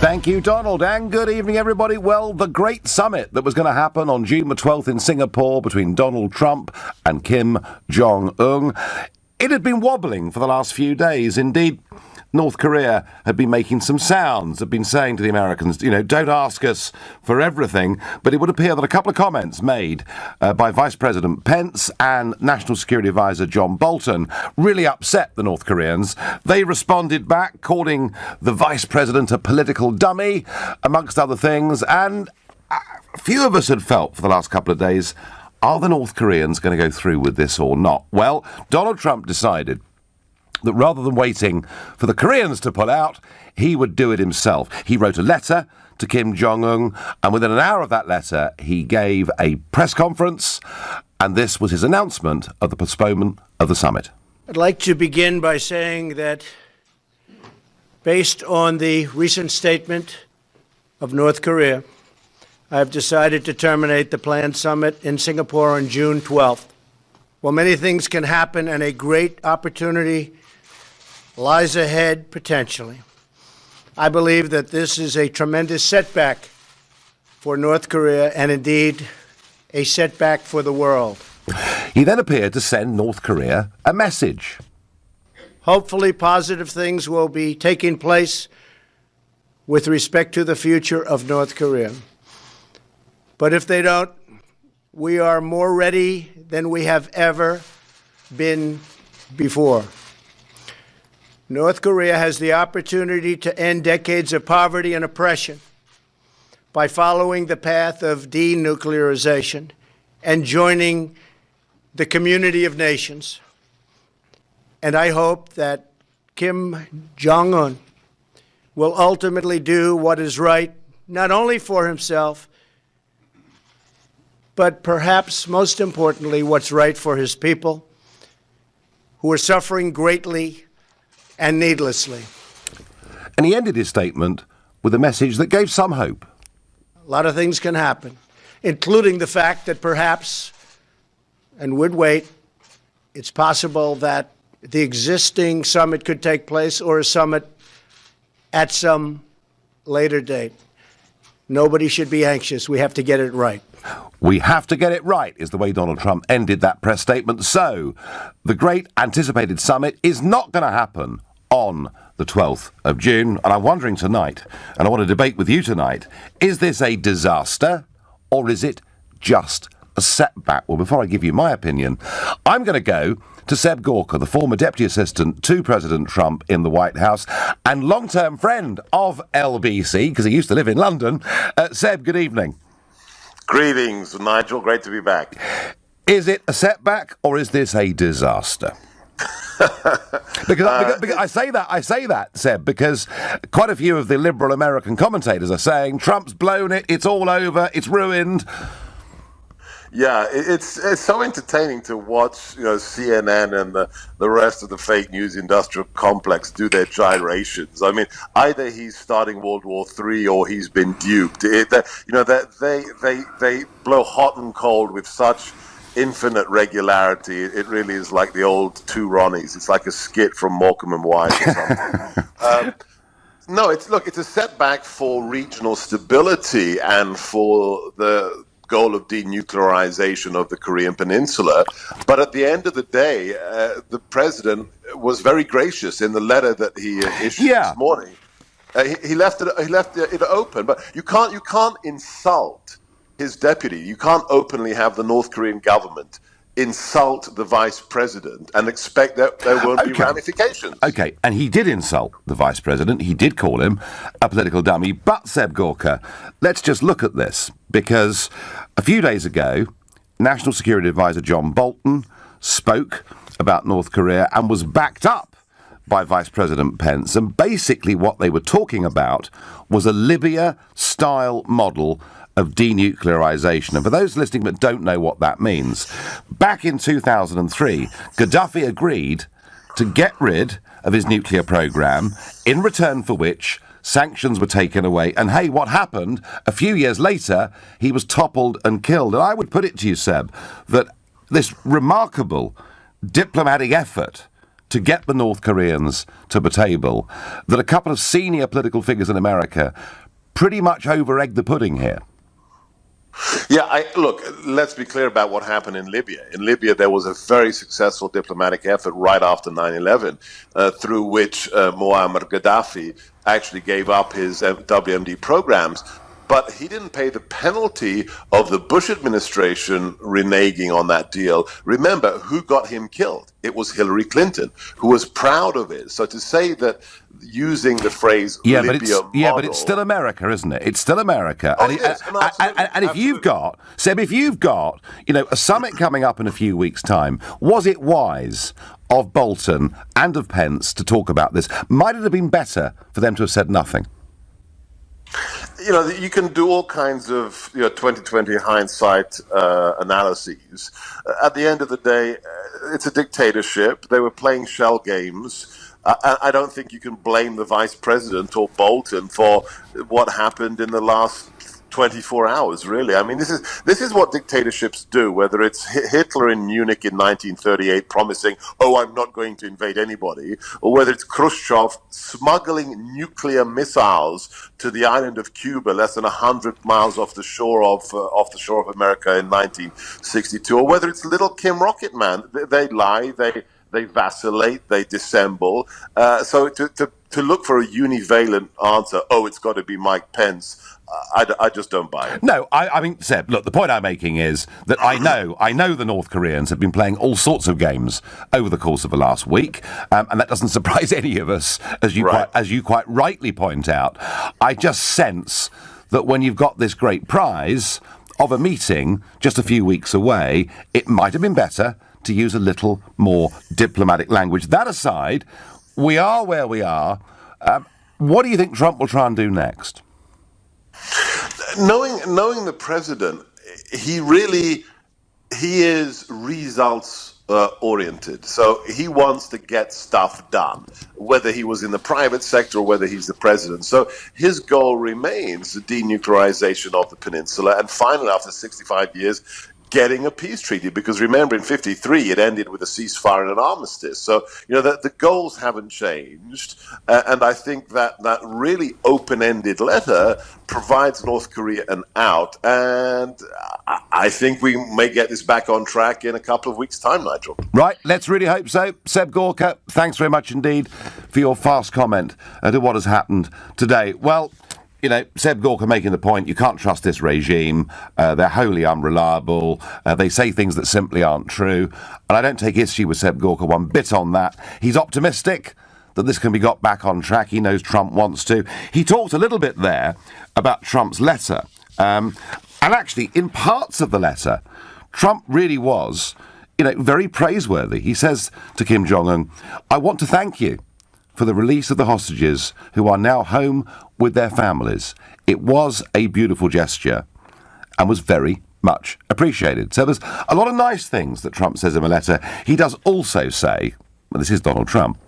Thank you, Donald, and good evening, everybody. Well, the great summit that was going to happen on June the 12th in Singapore between Donald Trump and Kim Jong-un, it had been wobbling for the last few days. Indeed, North Korea had been making some sounds, had been saying to the Americans, don't ask us for everything. But it would appear that a couple of comments made by Vice President Pence and National Security Advisor John Bolton really upset the North Koreans. They responded back, calling the Vice President a political dummy, amongst other things. And a few of us had felt for the last couple of days, are the North Koreans going to go through with this or not? Well, Donald Trump decided that rather than waiting for the Koreans to pull out, he would do it himself. He wrote a letter to Kim Jong-un, and within an hour of that letter, he gave a press conference, and this was his announcement of the postponement of the summit. I'd like to begin by saying that based on the recent statement of North Korea, I have decided to terminate the planned summit in Singapore on June 12th. While many things can happen and a great opportunity lies ahead potentially, I believe that this is a tremendous setback for North Korea and indeed a setback for the world. He then appeared to send North Korea a message. Hopefully positive things will be taking place with respect to the future of North Korea. But if they don't, we are more ready than we have ever been before. North Korea has the opportunity to end decades of poverty and oppression by following the path of denuclearization and joining the community of nations. And I hope that Kim Jong-un will ultimately do what is right, not only for himself, but perhaps most importantly, what's right for his people, who are suffering greatly and needlessly. And he ended his statement with a message that gave some hope. A lot of things can happen, including the fact that perhaps, and would wait, it's possible that the existing summit could take place or a summit at some later date. Nobody should be anxious. We have to get it right. We have to get it right, is the way Donald Trump ended that press statement. So, the great anticipated summit is not going to happen on the 12th of June. And I'm wondering tonight, and I want to debate with you tonight, is this a disaster or is it just a setback? Well, before I give you my opinion, I'm going to go to Seb Gorka, the former Deputy Assistant to President Trump in the White House and long-term friend of LBC, because he used to live in London. Seb, good evening. Greetings, Nigel. Great to be back. Is it a setback or is this a disaster? because I say that, Seb, because quite a few of the liberal American commentators are saying Trump's blown it, it's all over, it's ruined. Yeah, it's so entertaining to watch, CNN and the rest of the fake news industrial complex do their gyrations. I mean, either he's starting World War III or he's been duped. They blow hot and cold with such infinite regularity. It really is like the old Two Ronnies. It's like a skit from Morecambe and Wise or something. No, it's a setback for regional stability and for the goal of denuclearization of the Korean Peninsula. But at the end of the day, the president was very gracious in the letter that he issued this morning. He left it open, but you can't insult his deputy. You can't openly have the North Korean government insult the vice president and expect that there won't be ramifications. Okay, and he did insult the vice president. He did call him a political dummy. But, Seb Gorka, let's just look at this, because a few days ago, National Security Advisor John Bolton spoke about North Korea and was backed up by Vice President Pence. And basically what they were talking about was a Libya-style model of denuclearization. And for those listening that don't know what that means, back in 2003, Gaddafi agreed to get rid of his nuclear program, in return for which sanctions were taken away. And hey, what happened? A few years later, he was toppled and killed. And I would put it to you, Seb, that this remarkable diplomatic effort to get the North Koreans to the table that a couple of senior political figures in America pretty much over-egged the pudding here? Yeah, look, let's be clear about what happened in Libya. In Libya, there was a very successful diplomatic effort right after 9/11, through which Muammar Gaddafi actually gave up his WMD programs. But he didn't pay the penalty of the Bush administration reneging on that deal. Remember, who got him killed? It was Hillary Clinton, who was proud of it. So to say that using the phrase Libya model... but it's still America, isn't it? It's still America. Oh, and, it is. No, and if you've got, Seb, if you've got, a summit coming up in a few weeks' time, was it wise of Bolton and of Pence to talk about this? Might it have been better for them to have said nothing? You can do all kinds of 2020 hindsight analyses. At the end of the day, it's a dictatorship. They were playing shell games. I don't think you can blame the vice president or Bolton for what happened in the last 24 hours, really. I mean, this is what dictatorships do, whether it's Hitler in Munich in 1938 promising, I'm not going to invade anybody, or whether it's Khrushchev smuggling nuclear missiles to the island of Cuba, less than 100 miles off the shore of America in 1962, or whether it's little Kim Rocketman. They lie, they vacillate, they dissemble. So to look for a univalent answer, it's got to be Mike Pence, I just don't buy it. No, I mean, Seb, look, the point I'm making is that I know the North Koreans have been playing all sorts of games over the course of the last week, and that doesn't surprise any of us, as you quite rightly point out. I just sense that when you've got this great prize of a meeting just a few weeks away, it might have been better to use a little more diplomatic language. That aside, we are where we are. What do you think Trump will try and do next? Knowing the president, he is results oriented. So he wants to get stuff done, whether he was in the private sector or whether he's the president. So his goal remains the denuclearization of the peninsula, and finally, after 65 years, getting a peace treaty, because remember, in 1953 it ended with a ceasefire and an armistice. So the goals haven't changed, and I think that really open-ended letter provides North Korea an out, and I think we may get this back on track in a couple of weeks' time, Nigel. Right, let's really hope so. Seb Gorka, thanks very much indeed for your fast comment to what has happened today. Well, Seb Gorka making the point, you can't trust this regime. They're wholly unreliable. They say things that simply aren't true. And I don't take issue with Seb Gorka one bit on that. He's optimistic that this can be got back on track. He knows Trump wants to. He talked a little bit there about Trump's letter. And actually, in parts of the letter, Trump really was, very praiseworthy. He says to Kim Jong-un, I want to thank you for the release of the hostages who are now home with their families. It was a beautiful gesture and was very much appreciated. So there's a lot of nice things that Trump says in the letter. He does also say, this is Donald Trump,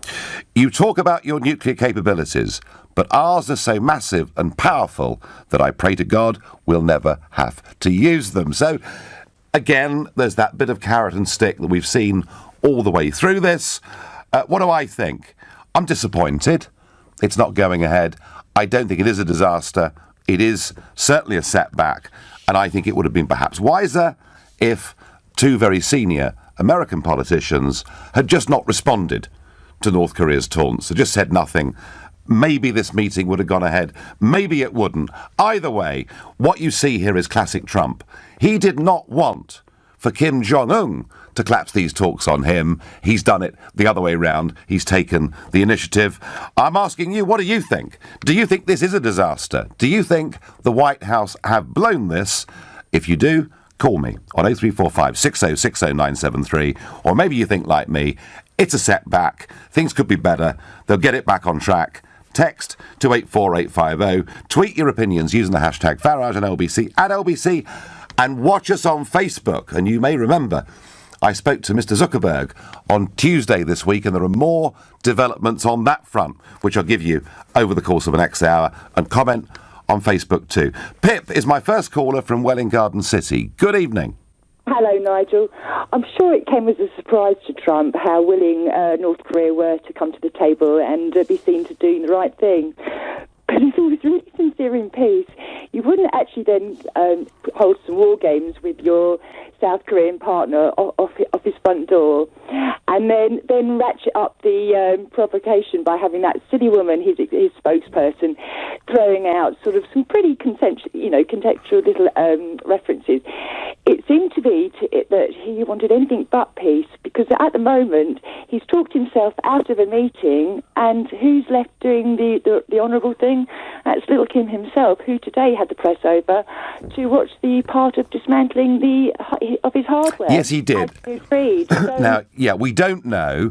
you talk about your nuclear capabilities, but ours are so massive and powerful that I pray to God we'll never have to use them. So again, there's that bit of carrot and stick that we've seen all the way through this. What do I think? I'm disappointed. It's not going ahead. I don't think it is a disaster. It is certainly a setback. And I think it would have been perhaps wiser if two very senior American politicians had just not responded to North Korea's taunts, had just said nothing. Maybe this meeting would have gone ahead. Maybe it wouldn't. Either way, what you see here is classic Trump. He did not want for Kim Jong-un to collapse these talks on him. He's done it the other way round. He's taken the initiative. I'm asking you, what do you think? Do you think this is a disaster? Do you think the White House have blown this? If you do, call me on 0345 6060 973. Or maybe you think like me, it's a setback. Things could be better. They'll get it back on track. Text to 84850. Tweet your opinions using the hashtag Farage and LBC at LBC. And watch us on Facebook. And you may remember, I spoke to Mr. Zuckerberg on Tuesday this week, and there are more developments on that front, which I'll give you over the course of the next hour, and comment on Facebook too. Pip is my first caller from Welwyn Garden City. Good evening. Hello, Nigel. I'm sure it came as a surprise to Trump how willing North Korea were to come to the table and be seen to do the right thing. But if he was really sincere in peace, you wouldn't actually then hold some war games with your South Korean partner off his front door, and then ratchet up the provocation by having that silly woman, his spokesperson, throwing out sort of some pretty contextual little references. It seemed to be that he wanted anything but peace, because at the moment he's talked himself out of a meeting, and who's left doing the honourable thing? That's little Kim himself, who today had the press over to watch the part of dismantling of his hardware. Yes, he did. So, now, yeah, we don't know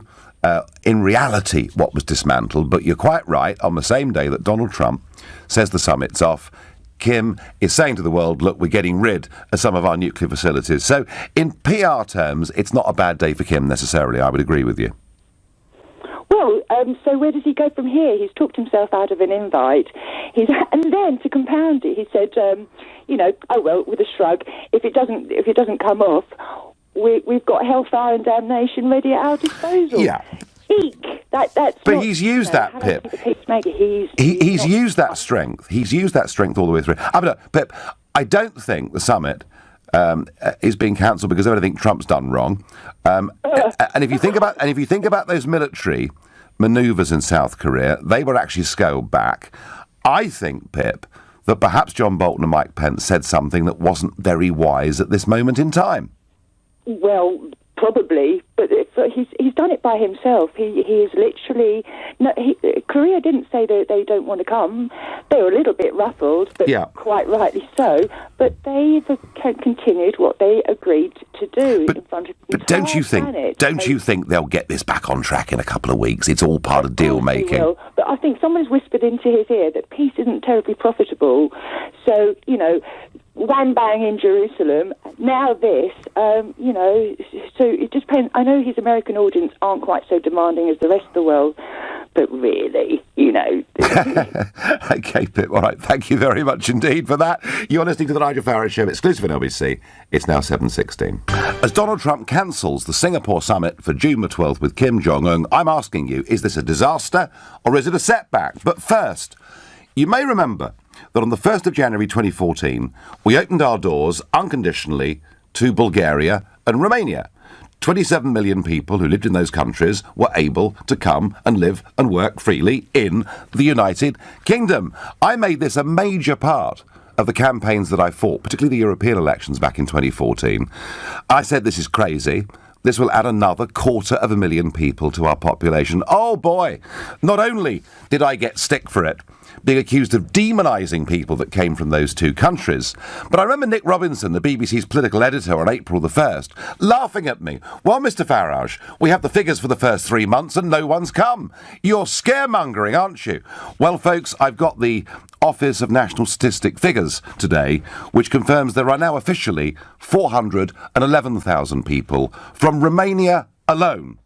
in reality what was dismantled, but you're quite right. On the same day that Donald Trump says the summit's off, Kim is saying to the world, look, we're getting rid of some of our nuclear facilities. So in PR terms, it's not a bad day for Kim necessarily. I would agree with you. Well, so where does he go from here? He's talked himself out of an invite. And then to compound it, he said, oh well, with a shrug, if it doesn't come off, we've got hellfire and damnation ready at our disposal. Yeah. Eek. That's. But he's used that, Pip. He's used that strength. He's used that strength all the way through. Pip, I don't think the summit is being cancelled because of anything Trump's done wrong. And if you think about those military manoeuvres in South Korea, they were actually scaled back. I think, Pip, that perhaps John Bolton and Mike Pence said something that wasn't very wise at this moment in time. Well, probably, but he's done it by himself. He is literally. Korea didn't say that they don't want to come. They were a little bit ruffled, but quite rightly so. But they've continued what they agreed to do in front of the entire planet. Don't you think they'll get this back on track in a couple of weeks? It's all part of deal making. But I think someone's whispered into his ear that peace isn't terribly profitable. So wham bang in Jerusalem. Now this, so it just depends. I know his American audience aren't quite so demanding as the rest of the world, but really, Okay, Pip, all right, thank you very much indeed for that. You're listening to the Nigel Farage Show, exclusive on LBC. It's now 7:16. As Donald Trump cancels the Singapore summit for June the 12th with Kim Jong-un, I'm asking you, is this a disaster or is it a setback? But first, you may remember that on the 1st of January 2014, we opened our doors unconditionally to Bulgaria and Romania. 27 million people who lived in those countries were able to come and live and work freely in the United Kingdom. I made this a major part of the campaigns that I fought, particularly the European elections back in 2014. I said this is crazy. This will add another 250,000 people to our population. Oh boy, not only did I get stick for it, being accused of demonising people that came from those two countries. But I remember Nick Robinson, the BBC's political editor, on April the 1st, laughing at me. Well, Mr Farage, we have the figures for the first 3 months and no one's come. You're scaremongering, aren't you? Well, folks, I've got the Office of National Statistic figures today, which confirms there are now officially 411,000 people from Romania alone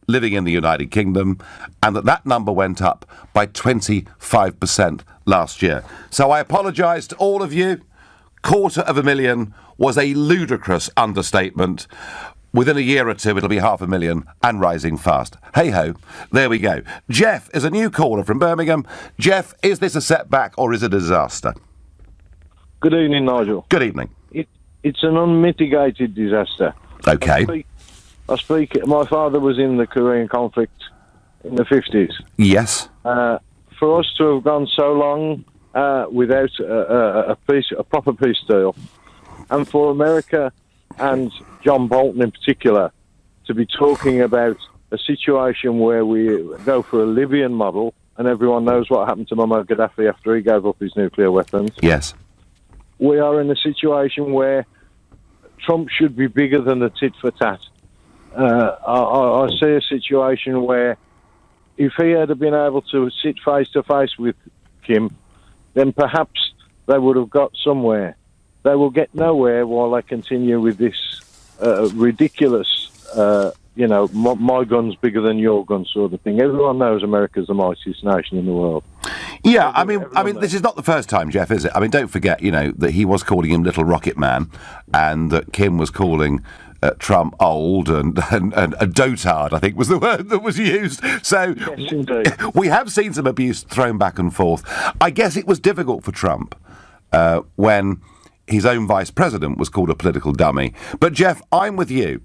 living in the United Kingdom, and that number went up by 25% last year. So I apologise to all of you. 250,000 was a ludicrous understatement. Within a year or two, it'll be 500,000 and rising fast. Hey-ho, there we go. Jeff is a new caller from Birmingham. Jeff, is this a setback or is it a disaster? Good evening, Nigel. Good evening. It's an unmitigated disaster. Okay. My father was in the Korean conflict in the 50s. Yes. For us to have gone so long without a proper peace deal, and for America and John Bolton in particular to be talking about a situation where we go for a Libyan model, and everyone knows what happened to Muammar Gaddafi after he gave up his nuclear weapons. Yes. We are in a situation where Trump should be bigger than the tit for tat. I see a situation where if he had been able to sit face to face with Kim, then perhaps they would have got somewhere. They will get nowhere while they continue with this ridiculous, my gun's bigger than your gun sort of thing. Everyone knows America's the mightiest nation in the world. Yeah, I mean, this is not the first time, Jeff, is it? I mean, don't forget, that he was calling him Little Rocket Man, and that Kim was calling Trump old and a dotard, I think was the word that was used. So Yes, indeed. we have seen some abuse thrown back and forth. I guess it was difficult for Trump when his own vice president was called a political dummy. But, Jeff, I'm with you.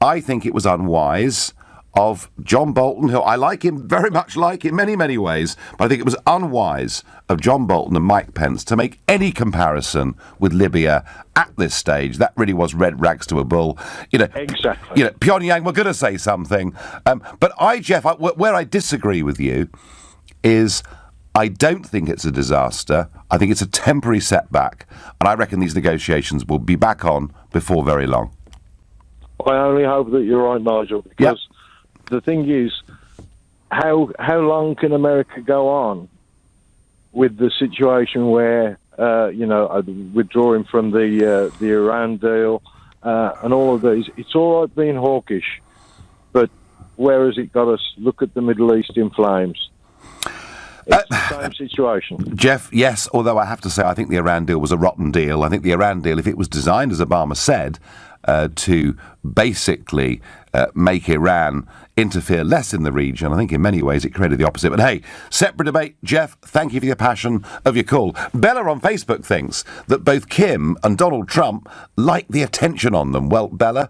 I think it was unwise of John Bolton, who I like him, very much like in many, many ways, but I think it was unwise of John Bolton and Mike Pence to make any comparison with Libya at this stage. That really was red rags to a bull. Exactly. Pyongyang were going to say something. But Jeff, where I disagree with you is I don't think it's a disaster. I think it's a temporary setback, and I reckon these negotiations will be back on before very long. I only hope that you're right, Nigel, because the thing is, how long can America go on with the situation where, withdrawing from the Iran deal and all of these? It's all right being hawkish, but where has it got us? Look at the Middle East in flames. It's the same situation. Jeff, yes, although I have to say I think the Iran deal was a rotten deal. I think the Iran deal, if it was designed, as Obama said, to basically make Iran interfere less in the region, I think in many ways it created the opposite. But hey, separate debate. Jeff, thank you for your passion of your call. Bella on Facebook thinks that both Kim and Donald Trump like the attention on them. Well, Bella,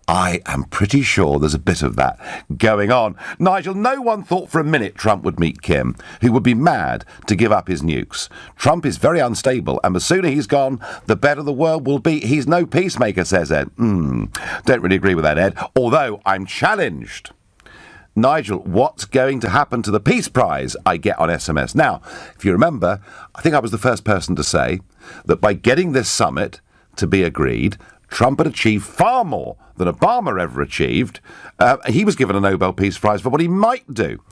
I am pretty sure there's a bit of that going on. Nigel, no one thought for a minute Trump would meet Kim, who would be mad to give up his nukes. Trump is very unstable, and the sooner he's gone, the better the world will be. He's no peacemaker, says Ed. Don't really agree with that, Ed, although I'm challenged. Nigel, what's going to happen to the Peace Prize I get on SMS? Now, if you remember, I think I was the first person to say that by getting this summit to be agreed, Trump had achieved far more than Obama ever achieved. He was given a Nobel Peace Prize for what he might do.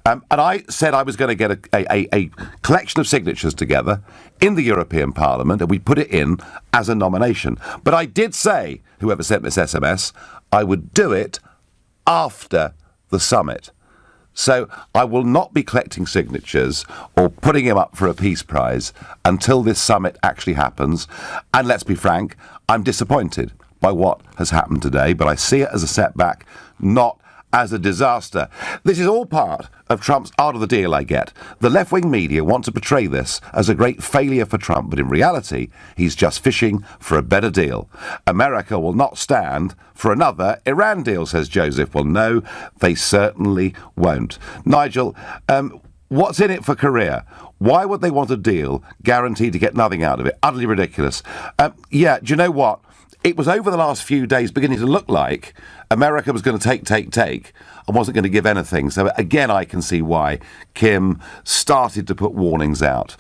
And I said I was going to get a collection of signatures together in the European Parliament, and we put it in as a nomination. But I did say, whoever sent this SMS, I would do it after the summit. So I will not be collecting signatures or putting him up for a peace prize until this summit actually happens. And let's be frank, I'm disappointed by what has happened today, but I see it as a setback, not as a disaster. This is all part of Trump's art of the deal, I get. The left-wing media want to portray this as a great failure for Trump, but in reality, he's just fishing for a better deal. America will not stand for another Iran deal, says Joseph. Well, no, they certainly won't. Nigel, what's in it for Korea? Why would they want a deal guaranteed to get nothing out of it? Utterly ridiculous. Do you know what? It was over the last few days beginning to look like America was going to take, and wasn't going to give anything. So again, I can see why Kim started to put warnings out.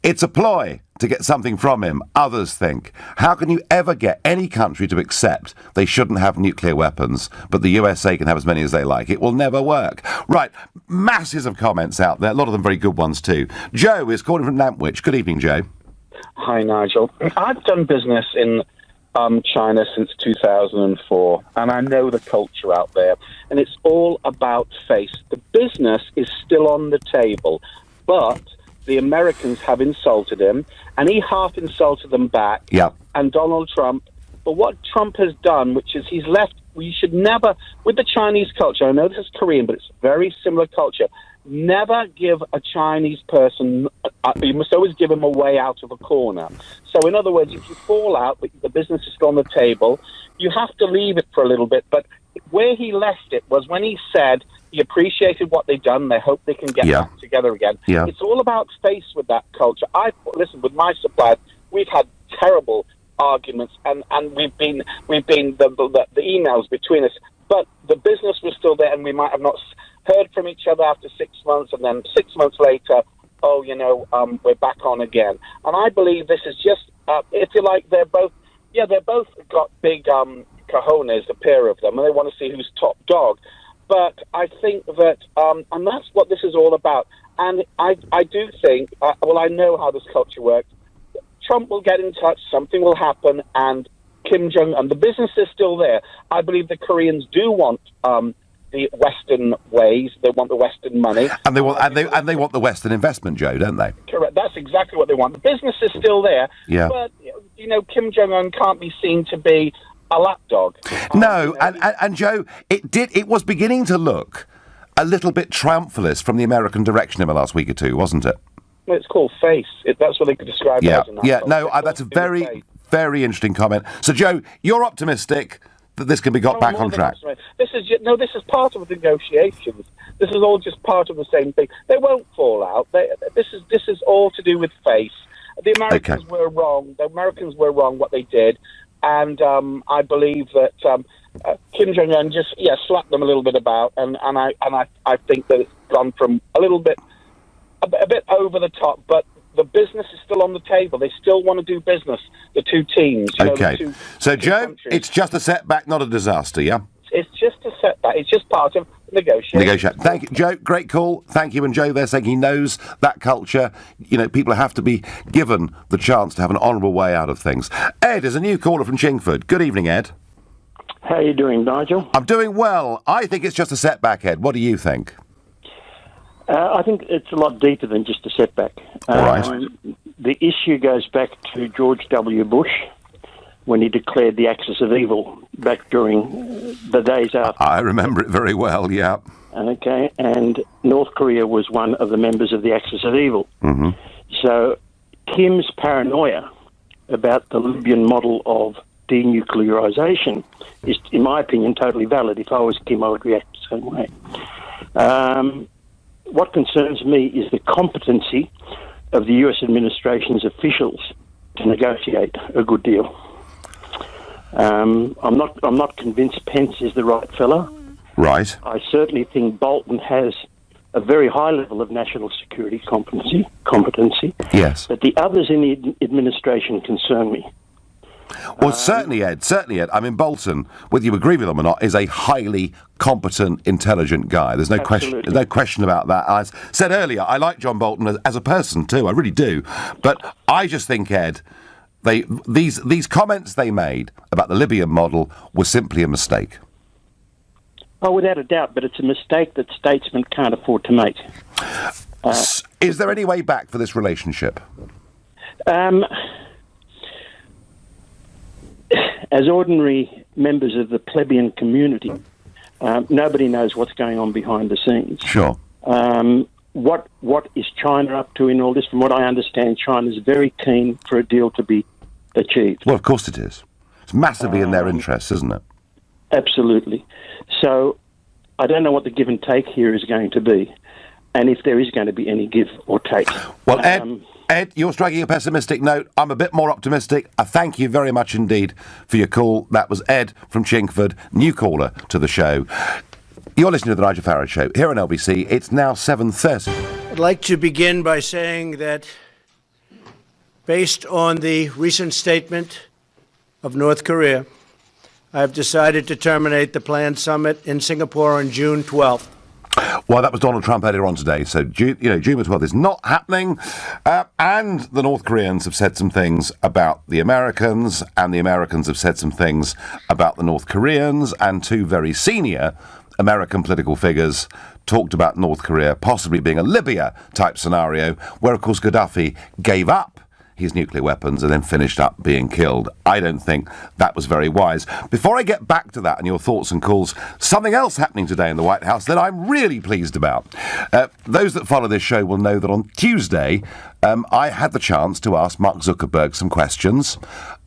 It's a ploy to get something from him, others think. How can you ever get any country to accept they shouldn't have nuclear weapons, but the USA can have as many as they like? It will never work. Right, masses of comments out there, a lot of them very good ones too. Joe is calling from Nantwich. Good evening, Joe. Hi, Nigel. I've done business in China since 2004, and I know the culture out there, and it's all about face. The business is still on the table, but the Americans have insulted him, and he half insulted them back. Yeah. And Donald Trump, but what Trump has done, which is he's left, we should never, with the Chinese culture, I know this is Korean, but it's very similar culture, never give a Chinese person, you must always give them a way out of a corner. So in other words, if you fall out, but the business is still on the table, you have to leave it for a little bit. But where he left it was when he said he appreciated what they've done, they hope they can get back together again. Yeah. It's all about face with that culture. Listen, with my suppliers, we've had terrible arguments, and we've been the emails between us, but the business was still there, and we might have not heard from each other after 6 months, and then 6 months later, we're back on again. And I believe this is just, if you like, they're both got big cojones, the pair of them, and they want to see who's top dog. But I think that, and that's what this is all about. And I do think, I know how this culture works. Trump will get in touch, something will happen, and Kim Jong-un, the business is still there. I believe the Koreans do want the Western ways. They want the Western money. And they want the Western investment, Joe, don't they? Correct. That's exactly what they want. The business is still there. Yeah. But, Kim Jong-un can't be seen to be a lapdog. No, and Joe, it was beginning to look a little bit triumphalist from the American direction in the last week or two, wasn't it? Well, it's called face. That's what they could describe it as. That's a very, very interesting comment. So, Joe, you're optimistic that this can be got back on track. This is part of the negotiations. This is all just part of the same thing. They won't fall out. This is all to do with face. The Americans were wrong. The Americans were wrong what they did, and I believe that Kim Jong-un just slapped them a little bit about, and I think that it's gone from a bit over the top, but the business is still on the table. They still want to do business, the two teams. So, Joe, countries. It's just a setback, not a disaster, yeah? It's just a setback. It's just part of negotiation. Thank you, Joe. Great call. Thank you. And Joe there saying he knows that culture. People have to be given the chance to have an honourable way out of things. Ed is a new caller from Chingford. Good evening, Ed. How are you doing, Nigel? I'm doing well. I think it's just a setback, Ed. What do you think? I think it's a lot deeper than just a setback. Right. The issue goes back to George W. Bush when he declared the axis of evil back during the days after. I remember it very well, yeah. Okay, and North Korea was one of the members of the axis of evil. Mm-hmm. So Kim's paranoia about the Libyan model of denuclearization is, in my opinion, totally valid. If I was Kim, I would react the same way. What concerns me is the competency of the US administration's officials to negotiate a good deal. I'm not convinced Pence is the right fellow. Right. I certainly think Bolton has a very high level of national security competency. Yes. But the others in the administration concern me. Well, certainly, Ed. I mean, Bolton, whether you agree with him or not, is a highly competent, intelligent guy. There's no question. There's no question about that. I said earlier, I like John Bolton as a person too. I really do. But I just think, Ed, these comments they made about the Libyan model were simply a mistake. Oh, without a doubt, but it's a mistake that statesmen can't afford to make. Is there any way back for this relationship? As ordinary members of the plebeian community, nobody knows what's going on behind the scenes. Sure. What is China up to in all this? From what I understand, China's very keen for a deal to be achieved. Well, of course it is. It's massively in their interests, isn't it? Absolutely. So I don't know what the give and take here is going to be, and if there is going to be any give or take. Well, Ed, you're striking a pessimistic note. I'm a bit more optimistic. I thank you very much indeed for your call. That was Ed from Chingford, new caller to the show. You're listening to the Nigel Farage Show here on LBC. It's now 7:30. I'd like to begin by saying that based on the recent statement of North Korea, I've decided to terminate the planned summit in Singapore on June 12th. Well, that was Donald Trump earlier on today. So, June the 12th is not happening. And the North Koreans have said some things about the Americans, and the Americans have said some things about the North Koreans, and two very senior American political figures talked about North Korea possibly being a Libya-type scenario, where, of course, Gaddafi gave up his nuclear weapons and then finished up being killed. I don't think that was very wise. Before I get back to that and your thoughts and calls, something else happening today in the White House that I'm really pleased about. Those that follow this show will know that on Tuesday, I had the chance to ask Mark Zuckerberg some questions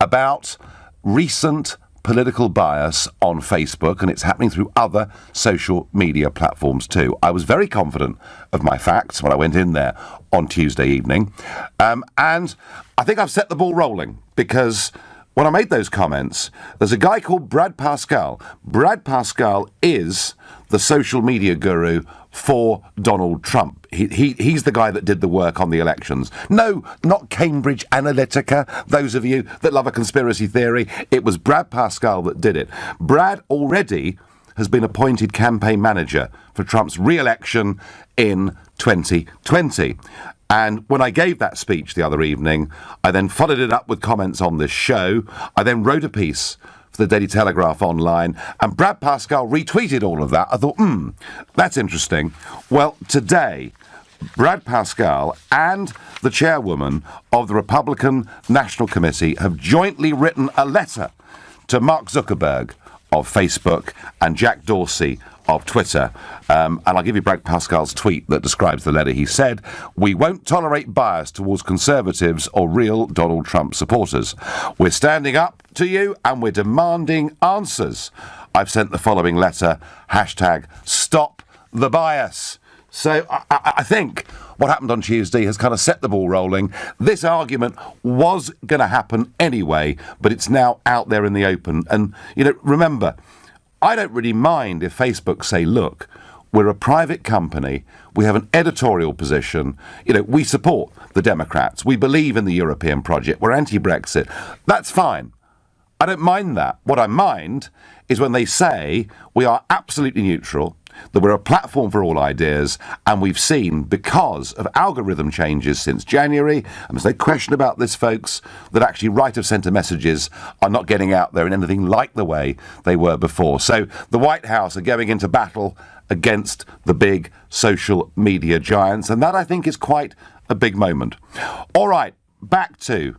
about recent political bias on Facebook, and it's happening through other social media platforms too. I was very confident of my facts when I went in there on Tuesday evening, and I think I've set the ball rolling, because when I made those comments, there's a guy called Brad Pascal. Brad Pascal is the social media guru for Donald Trump. He's the guy that did the work on the elections. No, not Cambridge Analytica, those of you that love a conspiracy theory. It was Brad Pascal that did it. Brad already has been appointed campaign manager for Trump's re-election in 2020. And when I gave that speech the other evening, I then followed it up with comments on this show. I then wrote a piece for the Daily Telegraph online, and Brad Pascal retweeted all of that. I thought, that's interesting. Well, today, Brad Pascal and the chairwoman of the Republican National Committee have jointly written a letter to Mark Zuckerberg of Facebook and Jack Dorsey of Twitter. And I'll give you Brad Pascal's tweet that describes the letter. He said, "We won't tolerate bias towards conservatives or real Donald Trump supporters. We're standing up to you and we're demanding answers. I've sent the following letter, #stop the bias." So I think what happened on Tuesday has kind of set the ball rolling. This argument was going to happen anyway, but it's now out there in the open. And, remember, I don't really mind if Facebook say, look, we're a private company, we have an editorial position, we support the Democrats, we believe in the European project, we're anti-Brexit. That's fine. I don't mind that. What I mind is when they say we are absolutely neutral, that we're a platform for all ideas, and we've seen, because of algorithm changes since January, and there's no question about this, folks, that actually right-of-centre messages are not getting out there in anything like the way they were before. So the White House are going into battle against the big social media giants, and that, I think, is quite a big moment. All right, back to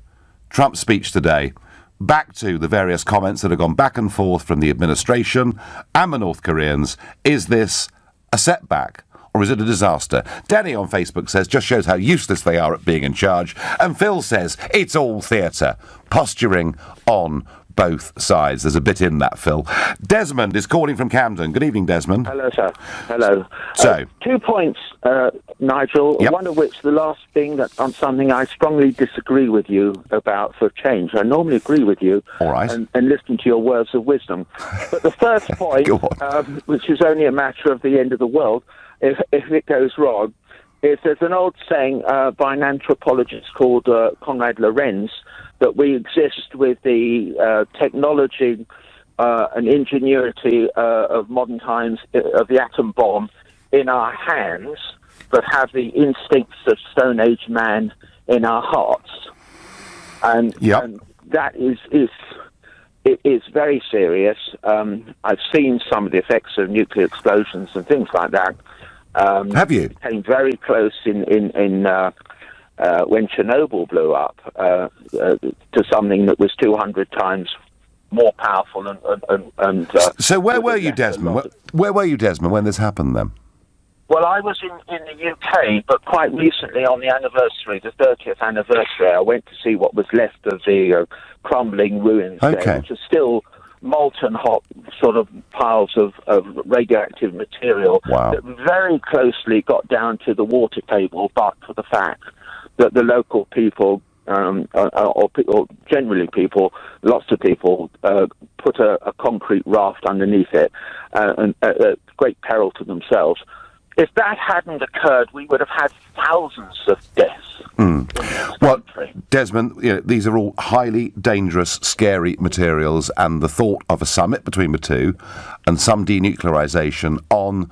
Trump's speech today. Back to the various comments that have gone back and forth from the administration and the North Koreans. Is this a setback or is it a disaster? Danny on Facebook says, just shows how useless they are at being in charge. And Phil says, it's all theatre, posturing on both sides. There's a bit in that, Phil. Desmond is calling from Camden. Good evening, Desmond. Hello, sir. Hello. So, 2 points, Nigel, Yep. one of which, the last thing, that on something I strongly disagree with you about for change. I normally agree with you All right. and listen to your words of wisdom. But the first point, Go on. which is only a matter of the end of the world, if it goes wrong, is there's an old saying by an anthropologist called Konrad Lorenz, that we exist with the technology and ingenuity of modern times, of the atom bomb, in our hands, but have the instincts of Stone Age man in our hearts. And, Yep. and that is very serious. I've seen some of the effects of nuclear explosions and things like that. have you? Came very close in when Chernobyl blew up to something that was 200 times more powerful and So where were you, Desmond? Where were you, Desmond, when this happened then? Well, I was in the UK, but quite recently on the anniversary, the 30th anniversary, I went to see what was left of the crumbling ruins Okay. there, which are still molten hot sort of piles of radioactive material Wow. that very closely got down to the water table, but for the fact that the local people, or generally people, lots of people, put a concrete raft underneath it, and at great peril to themselves. If that hadn't occurred, we would have had thousands of deaths. in this Well, country. Desmond, these are all highly dangerous, scary materials, and the thought of a summit between the two and some denuclearisation on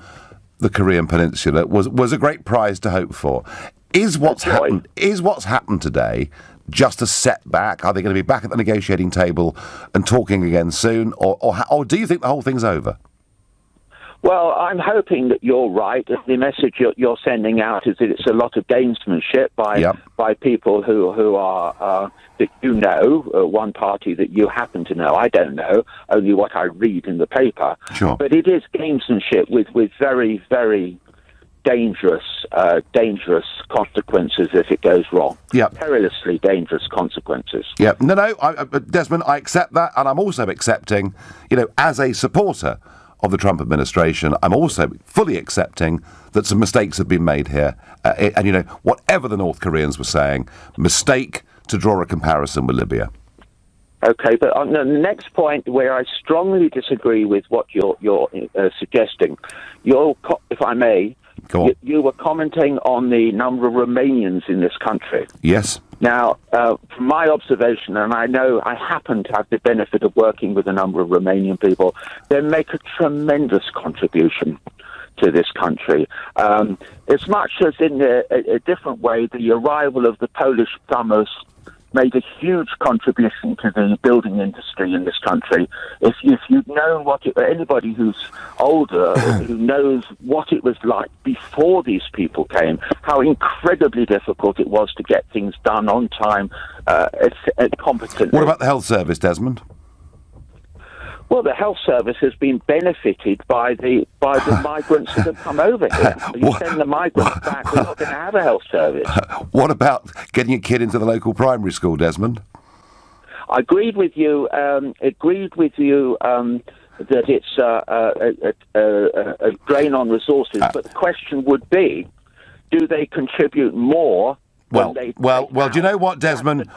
the Korean Peninsula was a great prize to hope for. Is what's happened today just a setback? Are they going to be back at the negotiating table and talking again soon, or do you think the whole thing's over? Well, I'm hoping that you're right. The message you're sending out is that it's a lot of gamesmanship by people who are that you know, one party that you happen to know. I don't know, only what I read in the paper. Sure. But it is gamesmanship with very, very dangerous consequences if it goes wrong. Yep. Perilously dangerous consequences. Yeah, no, Desmond, I accept that, and I'm also accepting, as a supporter of the Trump administration, I'm also fully accepting that some mistakes have been made here. And, whatever the North Koreans were saying, mistake to draw a comparison with Libya. Okay, but on the next point where I strongly disagree with what you're suggesting, if I may, Go on. you were commenting on the number of Romanians in this country. Yes. Now, from my observation, and I know I happen to have the benefit of working with a number of Romanian people, they make a tremendous contribution to this country. As much as in a different way, the arrival of the Polish plumbers made a huge contribution to the building industry in this country. If you'd known anybody who's older, who knows what it was like before these people came, how incredibly difficult it was to get things done on time, competently. What about the health service, Desmond? Well, the health service has been benefited by the migrants that have come over here. You send the migrants back, we're not going to have a health service. What about getting a kid into the local primary school, Desmond? I agreed with you. That it's a drain on resources, but the question would be, do they contribute more? Well, do you know what, Desmond?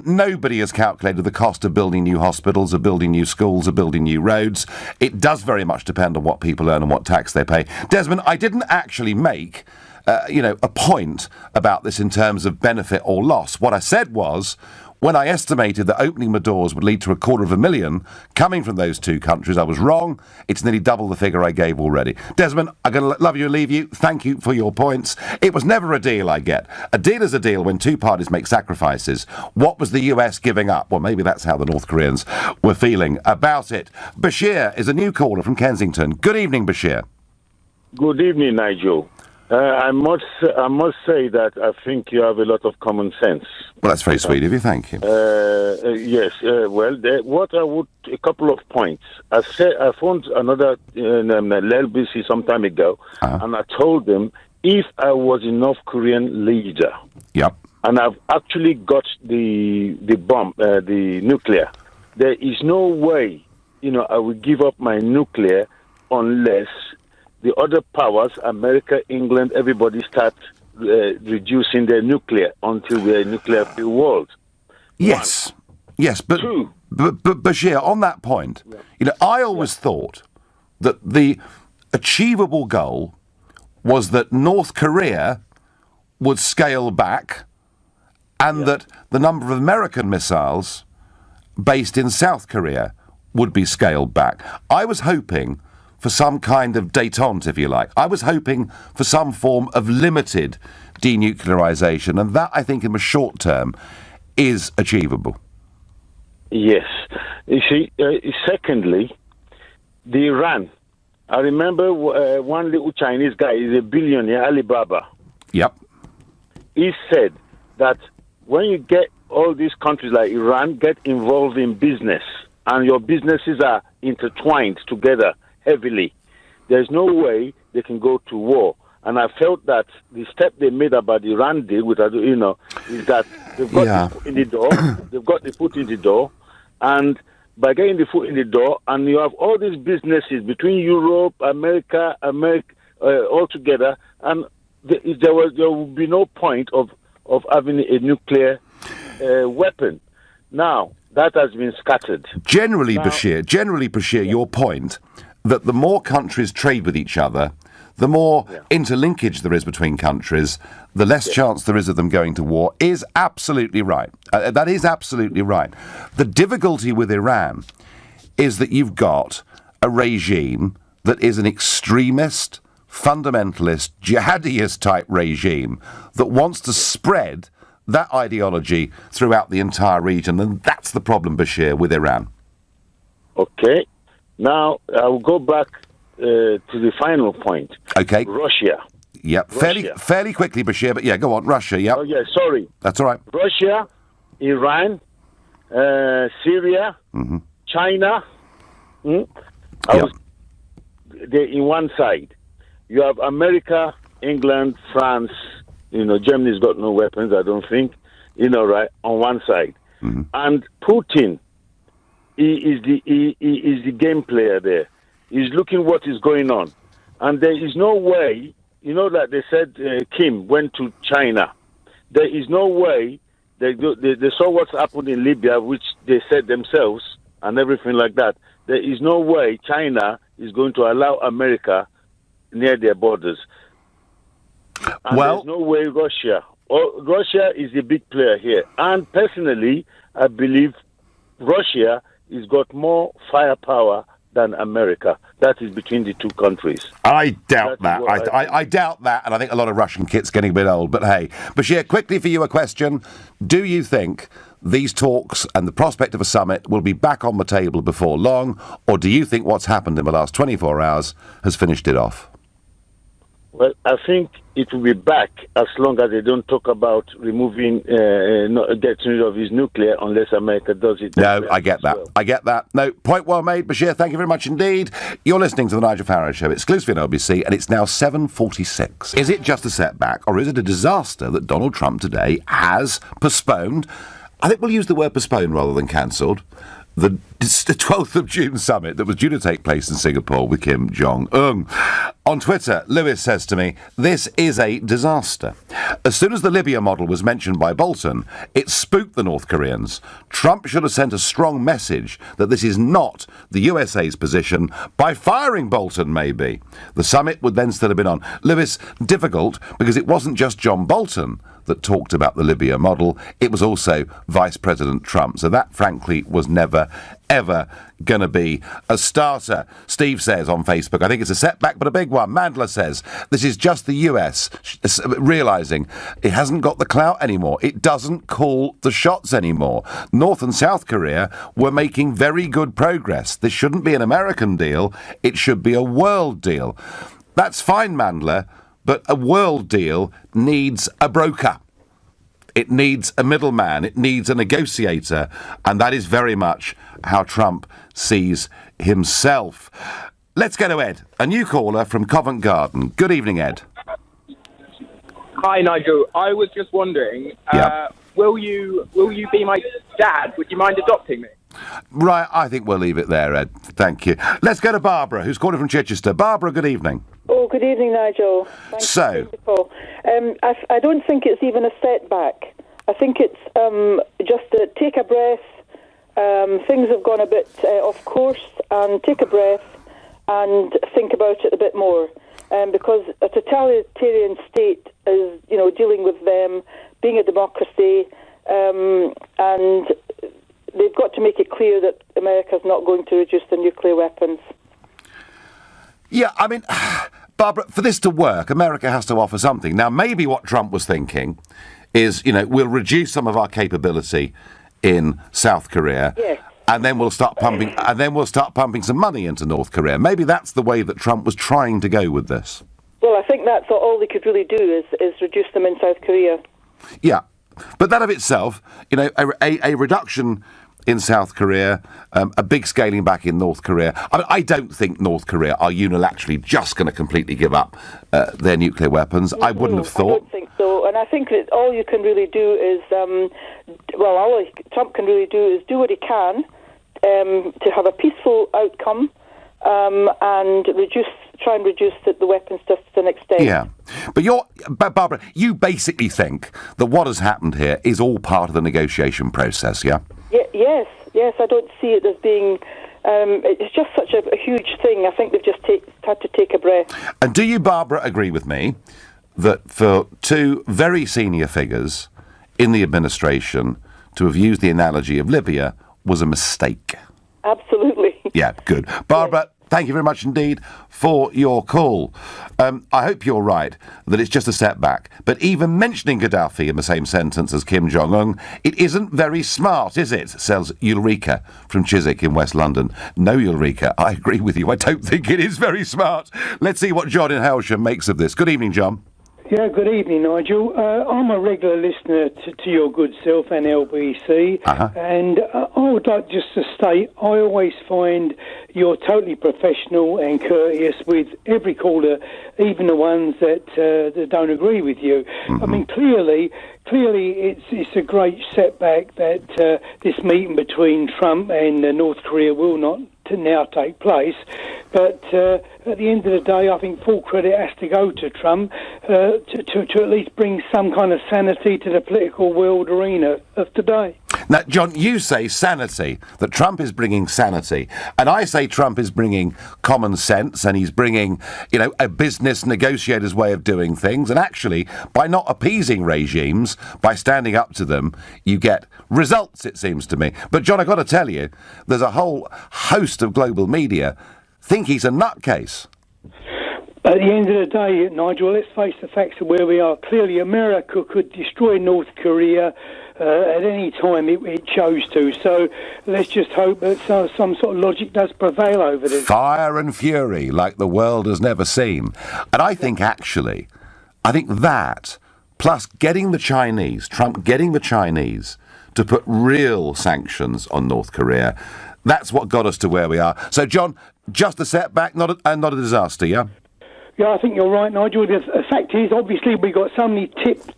Nobody has calculated the cost of building new hospitals, of building new schools, of building new roads. It does very much depend on what people earn and what tax they pay. Desmond, I didn't actually make, a point about this in terms of benefit or loss. What I said was, when I estimated that opening my doors would lead to 250,000 coming from those two countries, I was wrong. It's nearly double the figure I gave already. Desmond, I'm going to love you and leave you. Thank you for your points. It was never a deal I get. A deal is a deal when two parties make sacrifices. What was the US giving up? Well, maybe that's how the North Koreans were feeling about it. Bashir is a new caller from Kensington. Good evening, Bashir. Good evening, Nigel. I must say that I think you have a lot of common sense. Well, that's very sweet of you. Thank you. Yes. A couple of points. I phoned another LBC some time ago, and I told them if I was a North Korean leader, and I've actually got the bomb, the nuclear, there is no way, I will give up my nuclear unless the other powers, America, England, everybody start reducing their nuclear until we're a nuclear-free world. Yes, but Bashir, on that point, I always thought that the achievable goal was that North Korea would scale back and that the number of American missiles based in South Korea would be scaled back. I was hoping for some kind of détente, if you like. I was hoping for some form of limited denuclearization, and that, I think, in the short term, is achievable. Yes. You see, secondly, the Iran. I remember one little Chinese guy, he's a billionaire, Alibaba. Yep. He said that when you get all these countries like Iran get involved in business, and your businesses are intertwined together heavily, there's no way they can go to war. And I felt that the step they made about the Iran deal, is that they've got the foot in the door. They've got the foot in the door, and by getting the foot in the door, and you have all these businesses between Europe, America, all together, and there will be no point of having a nuclear weapon. Now that has been scattered. Generally, Bashir, your point that the more countries trade with each other, the more interlinkage there is between countries, the less chance there is of them going to war, is absolutely right. That is absolutely right. The difficulty with Iran is that you've got a regime that is an extremist, fundamentalist, jihadist-type regime that wants to spread that ideology throughout the entire region, and that's the problem, Bashir, with Iran. Okay. Now, I'll go back to the final point. Okay. Russia. Yep. Fairly quickly, Bashir, but go on. Russia, Oh, yeah, sorry. That's all right. Russia, Iran, Syria, China. They're in one side. You have America, England, France. Germany's got no weapons, I don't think. Right, on one side. And Putin, he is the game player there. He's looking what is going on. And there is no way, that they said Kim went to China. There is no way they saw what's happened in Libya, which they said themselves, and everything like that. There is no way China is going to allow America near their borders. And there's no way Russia. Russia is a big player here. And personally, I believe Russia has got more firepower than America. That is between the two countries. I doubt that. That's what I doubt that, and I think a lot of Russian kit's getting a bit old. But hey, Bashir, quickly for you a question. Do you think these talks and the prospect of a summit will be back on the table before long, or do you think what's happened in the last 24 hours has finished it off? Well, I think it will be back as long as they don't talk about removing, getting rid of his nuclear, unless America does it. No, I get that. I get that. No, point well made, Bashir. Thank you very much indeed. You're listening to the Nigel Farage Show, exclusively on LBC, and it's now 7:46. Is it just a setback, or is it a disaster that Donald Trump today has postponed? I think we'll use the word postponed rather than cancelled. The 12th of June summit that was due to take place in Singapore with Kim Jong-un. On Twitter, Lewis says to me, this is a disaster. As soon as the Libya model was mentioned by Bolton, it spooked the North Koreans. Trump should have sent a strong message that this is not the USA's position by firing Bolton, maybe. The summit would then still have been on. Lewis, difficult because it wasn't just John Bolton that talked about the Libya model, it was also Vice President Trump. So that, frankly, was never, ever going to be a starter. Steve says on Facebook, I think it's a setback, but a big one. Mandler says, this is just the US realising it hasn't got the clout anymore. It doesn't call the shots anymore. North and South Korea were making very good progress. This shouldn't be an American deal. It should be a world deal. That's fine, Mandler, but a world deal needs a broker. It needs a middleman. It needs a negotiator. And that is very much how Trump sees himself. Let's go to Ed, a new caller from Covent Garden. Good evening, Ed. Hi, Nigel. I was just wondering, will you be my dad? Would you mind adopting me? Right, I think we'll leave it there, Ed. Thank you. Let's go to Barbara, who's calling from Chichester. Barbara, good evening. Oh, good evening, Nigel. Thanks So, I don't think it's even a setback. I think it's just to take a breath. Things have gone a bit off course, and take a breath and think about it a bit more. Because a totalitarian state is, dealing with them being a democracy, and they've got to make it clear that America's not going to reduce the nuclear weapons. Yeah, I mean, Barbara, for this to work, America has to offer something. Now, maybe what Trump was thinking is, we'll reduce some of our capability in South Korea, yes, and then we'll start pumping some money into North Korea. Maybe that's the way that Trump was trying to go with this. Well, I think that's all they could really do is reduce them in South Korea. Yeah, but that of itself, a reduction in South Korea, a big scaling back in North Korea. I don't think North Korea are unilaterally just going to completely give up their nuclear weapons. I wouldn't have thought. I don't think so. And I think that all you can really do is, all Trump can really do is do what he can to have a peaceful outcome and try and reduce the weapons just to an extent. Yeah. But Barbara, you basically think that what has happened here is all part of the negotiation process, yeah? Yes, I don't see it as being... it's just such a huge thing. I think they've just had to take a breath. And do you, Barbara, agree with me that for two very senior figures in the administration to have used the analogy of Libya was a mistake? Absolutely. Yeah, good. Barbara, thank you very much indeed for your call. I hope you're right that it's just a setback. But even mentioning Gaddafi in the same sentence as Kim Jong-un, it isn't very smart, is it? Says Ulrika from Chiswick in West London. No, Ulrika, I agree with you. I don't think it is very smart. Let's see what John in Hailsham makes of this. Good evening, John. Yeah, good evening, Nigel. I'm a regular listener to your good self and LBC, and I would like just to state I always find you're totally professional and courteous with every caller, even the ones that don't agree with you. Mm-hmm. I mean, clearly it's a great setback that this meeting between Trump and North Korea will not now take place. But at the end of the day, I think full credit has to go to Trump to at least bring some kind of sanity to the political world arena of today. Now, John, you say sanity, that Trump is bringing sanity. And I say Trump is bringing common sense, and he's bringing, a business negotiator's way of doing things. And actually, by not appeasing regimes, by standing up to them, you get results, it seems to me. But, John, I've got to tell you, there's a whole host of global media think he's a nutcase. At the end of the day, Nigel, let's face the facts of where we are. Clearly, America could destroy North Korea at any time it chose to. So let's just hope that some sort of logic does prevail over this. Fire and fury like the world has never seen. And I think that, plus getting the Chinese, Trump getting the Chinese to put real sanctions on North Korea, that's what got us to where we are. So, John, just a setback, not a disaster, yeah? Yeah, I think you're right, Nigel. The fact is, obviously, we've got so many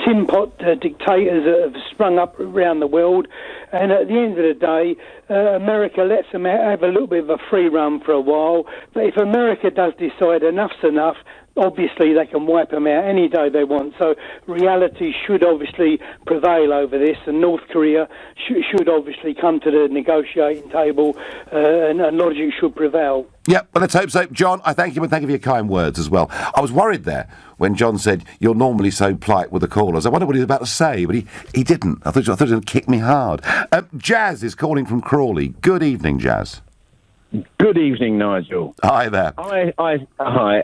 tin pot dictators that have sprung up around the world, and at the end of the day, America lets them have a little bit of a free run for a while. But if America does decide enough's enough, obviously they can wipe them out any day they want. So reality should obviously prevail over this, and North Korea should obviously come to the negotiating table, and logic should prevail. Yeah, well, let's hope so. John, I thank you, and thank you for your kind words as well. I was worried there when John said, you're normally so polite with the callers. I wonder what he was about to say, but he didn't. I thought he was going to kick me hard. Jazz is calling from Crawley. Good evening, Jazz. Good evening, Nigel. Hi there. Hi.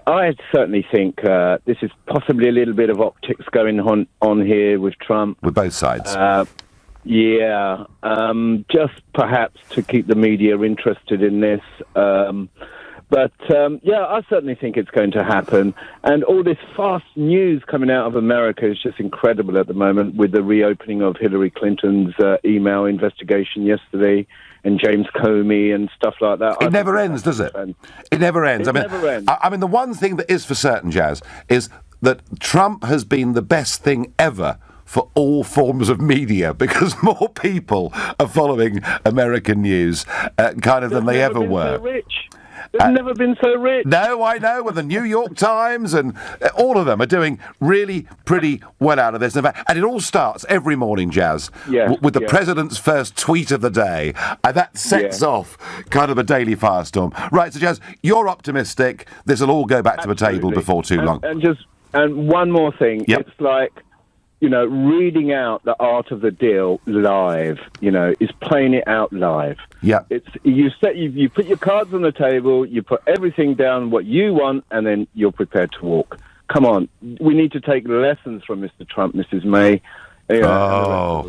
I certainly think this is possibly a little bit of optics going on here with Trump. With both sides. Just perhaps to keep the media interested in this. I certainly think it's going to happen. And all this fast news coming out of America is just incredible at the moment, with the reopening of Hillary Clinton's email investigation yesterday and James Comey and stuff like that. It never ends, does it? It never ends. Never ends. I mean, the one thing that is for certain, Jazz, is that Trump has been the best thing ever for all forms of media, because more people are following American news than they ever were. So rich. They've never been so rich. No, I know. Well, the New York Times and all of them are doing really pretty well out of this. And it all starts every morning, Jazz, with the president's first tweet of the day. And that sets off kind of a daily firestorm. Right, so Jazz, you're optimistic. This will all go back to the table before too long. And one more thing. Yep. It's like, reading out the art of the deal live, is playing it out live. Yeah. You put your cards on the table, you put everything down what you want, and then you're prepared to walk. Come on. We need to take lessons from Mr. Trump, Mrs. May. We are.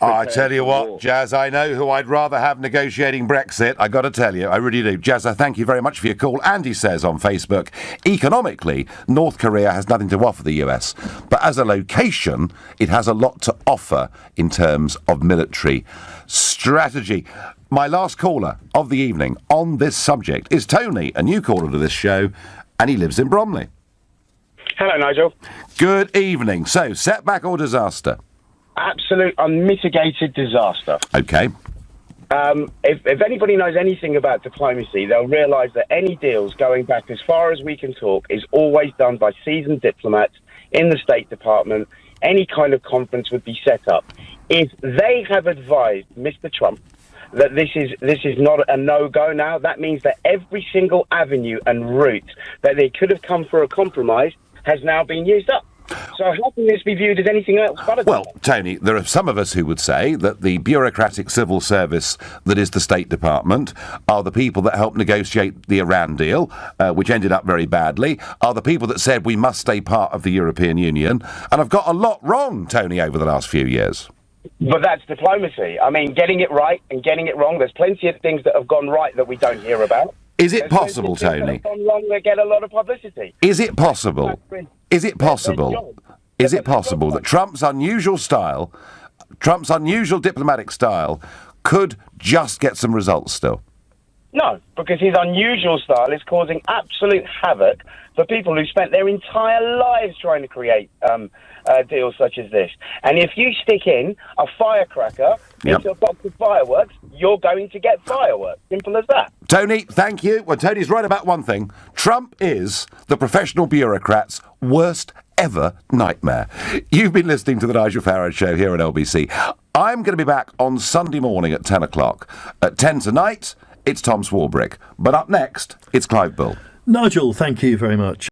I tell you what, Jazz, I know who I'd rather have negotiating Brexit. I got to tell you, I really do. Jazz, I thank you very much for your call. Andy says on Facebook, economically, North Korea has nothing to offer the US, but as a location, it has a lot to offer in terms of military strategy. My last caller of the evening on this subject is Tony, a new caller to this show, and he lives in Bromley. Hello, Nigel. Good evening. So, setback or disaster? Absolute unmitigated disaster. Okay. If anybody knows anything about diplomacy, they'll realise that any deals going back as far as we can talk is always done by seasoned diplomats in the State Department. Any kind of conference would be set up. If they have advised Mr. Trump that this is not a no-go now, that means that every single avenue and route that they could have come for a compromise has now been used up. So how can this be viewed as anything else but a Well, Tony, there are some of us who would say that the bureaucratic civil service that is the State Department are the people that helped negotiate the Iran deal, which ended up very badly, are the people that said we must stay part of the European Union, and I've got a lot wrong, Tony, over the last few years. But that's diplomacy. I mean, getting it right and getting it wrong, there's plenty of things that have gone right that we don't hear about. Is it possible, Tony? That have gone wrong that get a lot of publicity. Is it possible? Is it possible? Is it possible that Trump's unusual diplomatic style, could just get some results still? No, because his unusual style is causing absolute havoc for people who spent their entire lives trying to create deals such as this. And if you stick in a firecracker into a box of fireworks, you're going to get fireworks. Simple as that. Tony, thank you. Well, Tony's right about one thing. Trump is the professional bureaucrat's worst ever nightmare. You've been listening to the Nigel Farage Show here on LBC. I'm going to be back on Sunday morning at 10 o'clock. At 10 tonight, it's Tom Swarbrick. But up next, it's Clive Bull. Nigel, thank you very much.